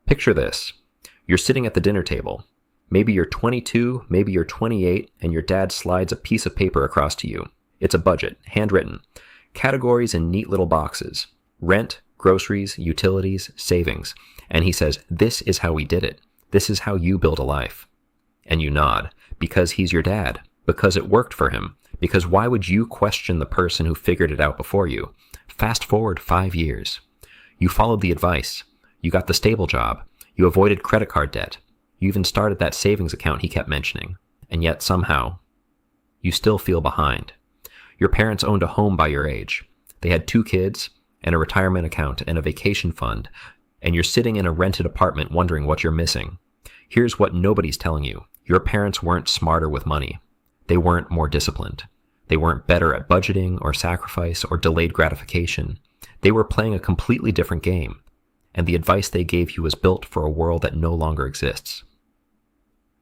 Picture this. You're sitting at the dinner table. Maybe you're 22, maybe you're 28, and your dad slides a piece of paper across to you. It's a budget, handwritten. Categories in neat little boxes. Rent, groceries, utilities, savings. And he says, this is how we did it. This is how you build a life. And you nod, because he's your dad, because it worked for him, because why would you question the person who figured it out before you? Fast forward 5 years. You followed the advice. You got the stable job. You avoided credit card debt. You even started that savings account he kept mentioning. And yet somehow, you still feel behind. Your parents owned a home by your age. They had 2 kids and a retirement account and a vacation fund, and you're sitting in a rented apartment wondering what you're missing. Here's what nobody's telling you. Your parents weren't smarter with money. They weren't more disciplined. They weren't better at budgeting or sacrifice or delayed gratification. They were playing a completely different game, and the advice they gave you was built for a world that no longer exists.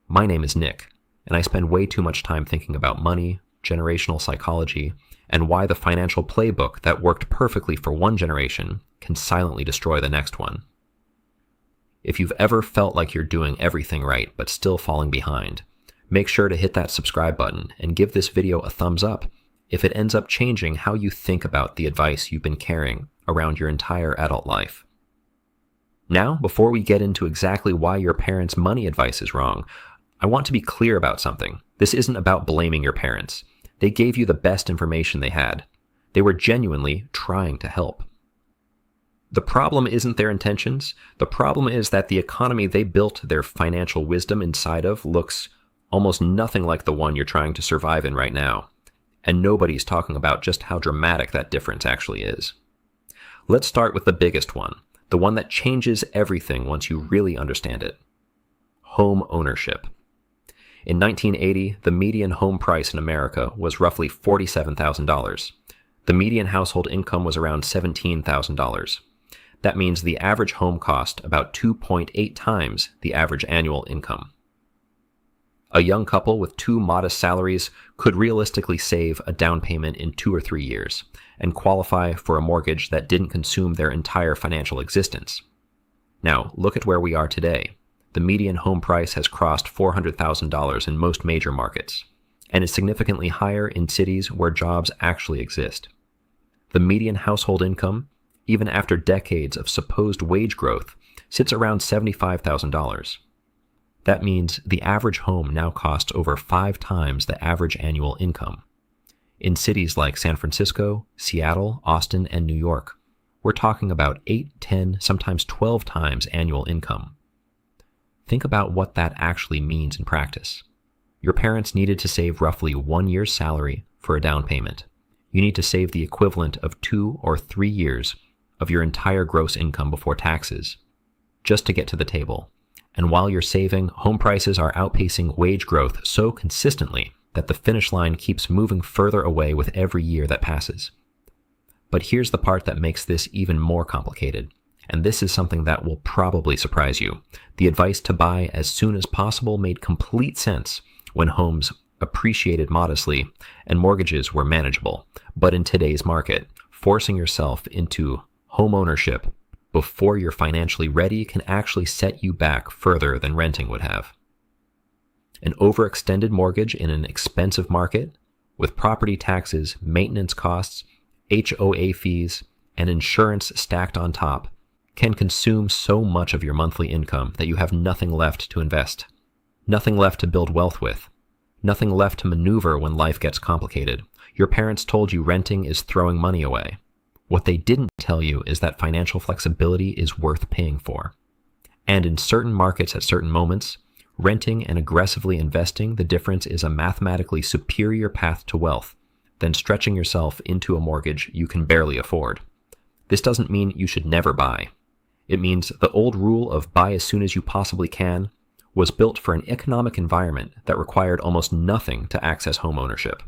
My name is Nick, and I spend way too much time thinking about money, generational psychology, and why the financial playbook that worked perfectly for one generation can silently destroy the next one. If you've ever felt like you're doing everything right but still falling behind, make sure to hit that subscribe button and give this video a thumbs up if it ends up changing how you think about the advice you've been carrying around your entire adult life. Now, before we get into exactly why your parents' money advice is wrong, I want to be clear about something. This isn't about blaming your parents. They gave you the best information they had. They were genuinely trying to help. The problem isn't their intentions. The problem is that the economy they built their financial wisdom inside of looks almost nothing like the one you're trying to survive in right now. And nobody's talking about just how dramatic that difference actually is. Let's start with the biggest one, the one that changes everything once you really understand it. Home ownership. In 1980, the median home price in America was roughly $47,000. The median household income was around $17,000. That means the average home cost about 2.8 times the average annual income. A young couple with 2 modest salaries could realistically save a down payment in 2 or 3 years and qualify for a mortgage that didn't consume their entire financial existence. Now, look at where we are today. The median home price has crossed $400,000 in most major markets, and is significantly higher in cities where jobs actually exist. The median household income, even after decades of supposed wage growth, sits around $75,000. That means the average home now costs over 5 times the average annual income. In cities like San Francisco, Seattle, Austin, and New York, we're talking about 8, 10, sometimes 12 times annual income. Think about what that actually means in practice. Your parents needed to save roughly 1 year's salary for a down payment. You need to save the equivalent of 2 or 3 years of your entire gross income before taxes, just to get to the table. And while you're saving, home prices are outpacing wage growth so consistently that the finish line keeps moving further away with every year that passes. But here's the part that makes this even more complicated. And this is something that will probably surprise you. The advice to buy as soon as possible made complete sense when homes appreciated modestly and mortgages were manageable. But in today's market, forcing yourself into home ownership before you're financially ready can actually set you back further than renting would have. An overextended mortgage in an expensive market, with property taxes, maintenance costs, HOA fees, and insurance stacked on top, can consume so much of your monthly income that you have nothing left to invest, nothing left to build wealth with, nothing left to maneuver when life gets complicated. Your parents told you renting is throwing money away. What they didn't tell you is that financial flexibility is worth paying for. And in certain markets at certain moments, renting and aggressively investing, the difference is a mathematically superior path to wealth than stretching yourself into a mortgage you can barely afford. This doesn't mean you should never buy. It means the old rule of buy as soon as you possibly can was built for an economic environment that required almost nothing to access home ownership.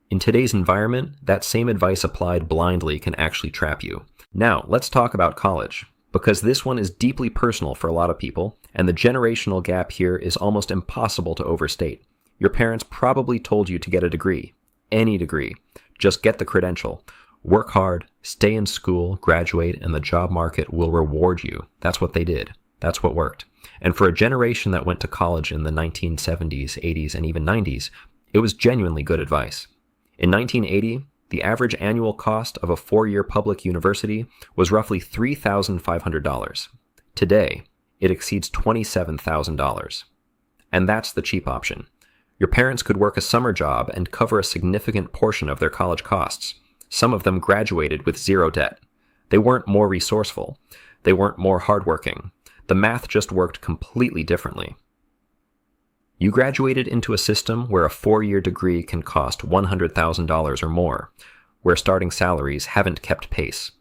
In today's environment, that same advice applied blindly can actually trap you. Now, let's talk about college, because this one is deeply personal for a lot of people, and the generational gap here is almost impossible to overstate. Your parents probably told you to get a degree, any degree, just get the credential. Work hard, stay in school, graduate, and the job market will reward you. That's what they did. That's what worked. And for a generation that went to college in the 1970s, 80s, and even 90s, it was genuinely good advice. In 1980, the average annual cost of a 4-year public university was roughly $3,500. Today, it exceeds $27,000. And that's the cheap option. Your parents could work a summer job and cover a significant portion of their college costs. Some of them graduated with zero debt. They weren't more resourceful. They weren't more hardworking. The math just worked completely differently. You graduated into a system where a 4-year degree can cost $100,000 or more, where starting salaries haven't kept pace,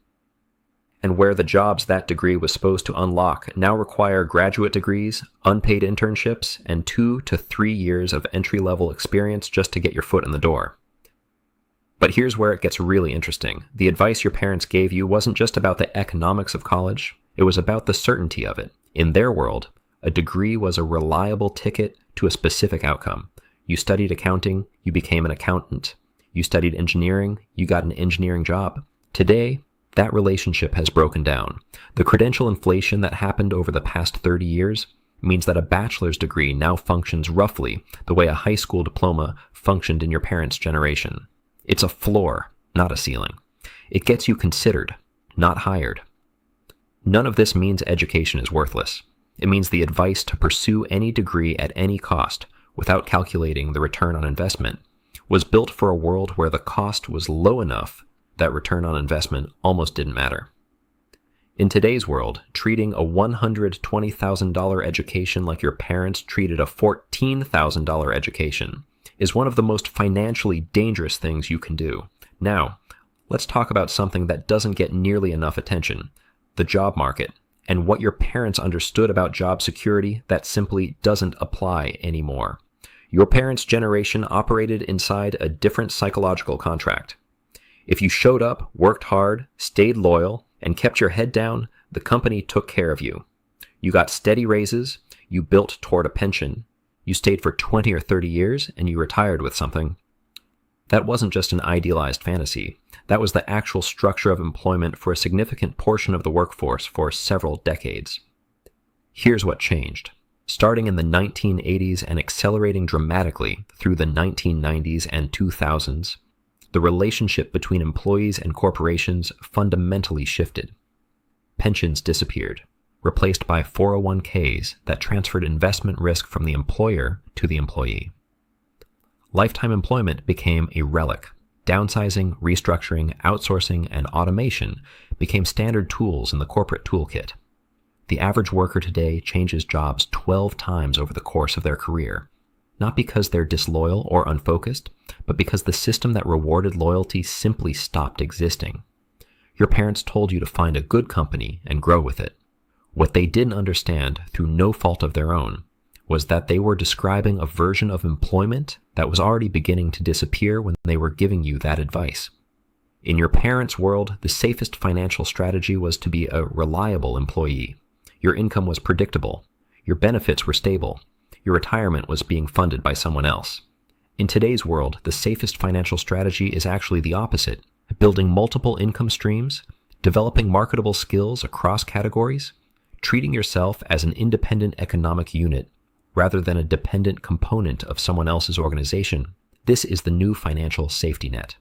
and where the jobs that degree was supposed to unlock now require graduate degrees, unpaid internships, and 2 to 3 years of entry-level experience just to get your foot in the door. But here's where it gets really interesting. The advice your parents gave you wasn't just about the economics of college, it was about the certainty of it. In their world, a degree was a reliable ticket to a specific outcome. You studied accounting, you became an accountant. You studied engineering, you got an engineering job. Today, that relationship has broken down. The credential inflation that happened over the past 30 years means that a bachelor's degree now functions roughly the way a high school diploma functioned in your parents' generation. It's a floor, not a ceiling. It gets you considered, not hired. None of this means education is worthless. It means the advice to pursue any degree at any cost, without calculating the return on investment, was built for a world where the cost was low enough that return on investment almost didn't matter. In today's world, treating a $120,000 education like your parents treated a $14,000 education is one of the most financially dangerous things you can do. Now, let's talk about something that doesn't get nearly enough attention: the job market, and what your parents understood about job security that simply doesn't apply anymore. Your parents' generation operated inside a different psychological contract. If you showed up, worked hard, stayed loyal, and kept your head down, the company took care of you. You got steady raises, you built toward a pension, you stayed for 20 or 30 years, and you retired with something. That wasn't just an idealized fantasy. That was the actual structure of employment for a significant portion of the workforce for several decades. Here's what changed. Starting in the 1980s and accelerating dramatically through the 1990s and 2000s, the relationship between employees and corporations fundamentally shifted. Pensions disappeared, replaced by 401ks that transferred investment risk from the employer to the employee. Lifetime employment became a relic. Downsizing, restructuring, outsourcing, and automation became standard tools in the corporate toolkit. The average worker today changes jobs 12 times over the course of their career, not because they're disloyal or unfocused, but because the system that rewarded loyalty simply stopped existing. Your parents told you to find a good company and grow with it. What they didn't understand, through no fault of their own, was that they were describing a version of employment that was already beginning to disappear when they were giving you that advice. In your parents' world, the safest financial strategy was to be a reliable employee. Your income was predictable. Your benefits were stable. Your retirement was being funded by someone else. In today's world, the safest financial strategy is actually the opposite: building multiple income streams, developing marketable skills across categories, treating yourself as an independent economic unit rather than a dependent component of someone else's organization. This is the new financial safety net.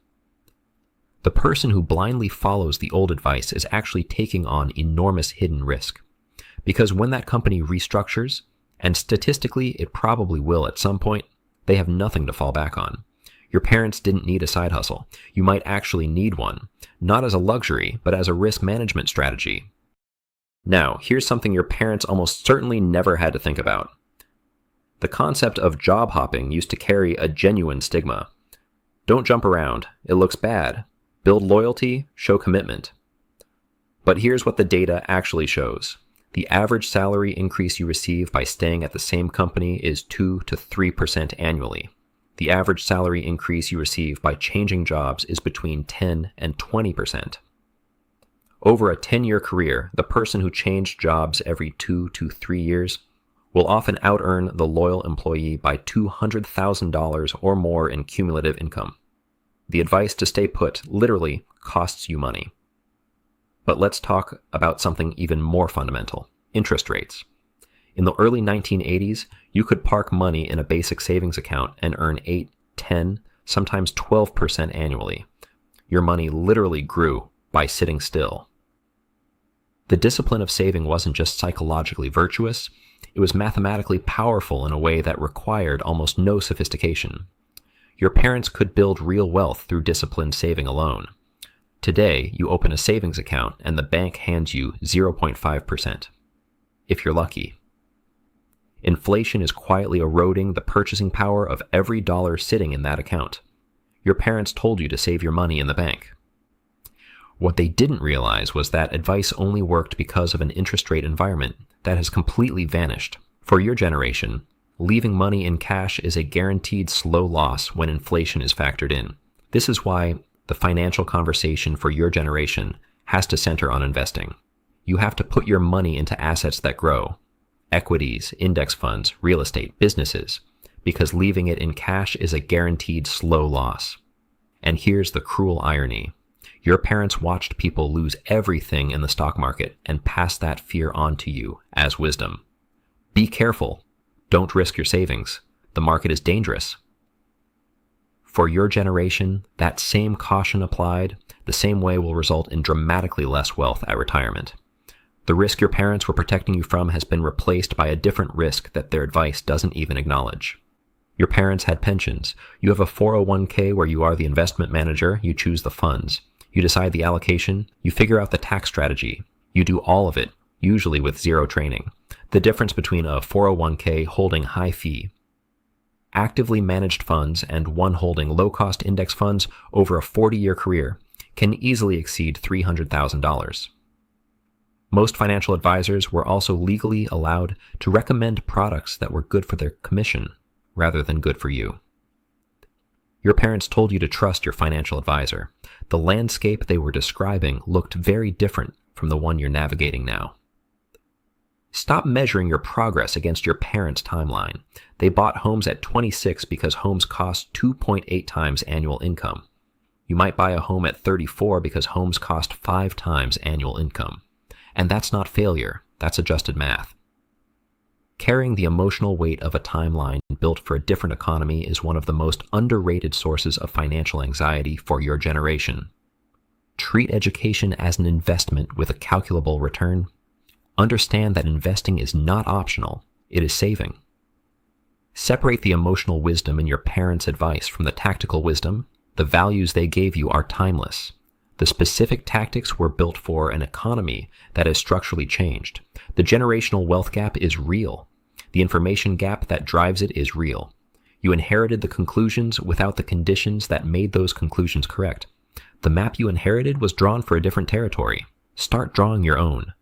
The person who blindly follows the old advice is actually taking on enormous hidden risk. Because when that company restructures, and statistically it probably will at some point, they have nothing to fall back on. Your parents didn't need a side hustle. You might actually need one, not as a luxury, but as a risk management strategy. Now, here's something your parents almost certainly never had to think about. The concept of job hopping used to carry a genuine stigma. Don't jump around. It looks bad. Build loyalty, show commitment. But here's what the data actually shows. The average salary increase you receive by staying at the same company is 2 to 3% annually. The average salary increase you receive by changing jobs is between 10 and 20%. Over a 10-year career, the person who changed jobs every 2 to 3 years will often out-earn the loyal employee by $200,000 or more in cumulative income. The advice to stay put literally costs you money. But let's talk about something even more fundamental: interest rates. In the early 1980s, you could park money in a basic savings account and earn 8, 10, sometimes 12% annually. Your money literally grew by sitting still. The discipline of saving wasn't just psychologically virtuous, it was mathematically powerful in a way that required almost no sophistication. Your parents could build real wealth through disciplined saving alone. Today, you open a savings account and the bank hands you 0.5%, if you're lucky. Inflation is quietly eroding the purchasing power of every dollar sitting in that account. Your parents told you to save your money in the bank. What they didn't realize was that advice only worked because of an interest rate environment that has completely vanished. For your generation, leaving money in cash is a guaranteed slow loss when inflation is factored in. This is why the financial conversation for your generation has to center on investing. You have to put your money into assets that grow: equities, index funds, real estate, businesses, because leaving it in cash is a guaranteed slow loss. And here's the cruel irony. Your parents watched people lose everything in the stock market and pass that fear on to you as wisdom. Be careful. Don't risk your savings. The market is dangerous. For your generation, that same caution applied the same way will result in dramatically less wealth at retirement. The risk your parents were protecting you from has been replaced by a different risk that their advice doesn't even acknowledge. Your parents had pensions. You have a 401k where you are the investment manager, you choose the funds. You decide the allocation, you figure out the tax strategy. You do all of it, usually with zero training. The difference between a 401k holding high fee, actively managed funds and one holding low-cost index funds over a 40-year career can easily exceed $300,000. Most financial advisors were also legally allowed to recommend products that were good for their commission rather than good for you. Your parents told you to trust your financial advisor. The landscape they were describing looked very different from the one you're navigating now. Stop measuring your progress against your parents' timeline. They bought homes at 26 because homes cost 2.8 times annual income. You might buy a home at 34 because homes cost 5 times annual income. And that's not failure, that's adjusted math. Carrying the emotional weight of a timeline built for a different economy is one of the most underrated sources of financial anxiety for your generation. Treat education as an investment with a calculable return. Understand that investing is not optional, it is saving. Separate the emotional wisdom in your parents' advice from the tactical wisdom. The values they gave you are timeless. The specific tactics were built for an economy that has structurally changed. The generational wealth gap is real. The information gap that drives it is real. You inherited the conclusions without the conditions that made those conclusions correct. The map you inherited was drawn for a different territory. Start drawing your own.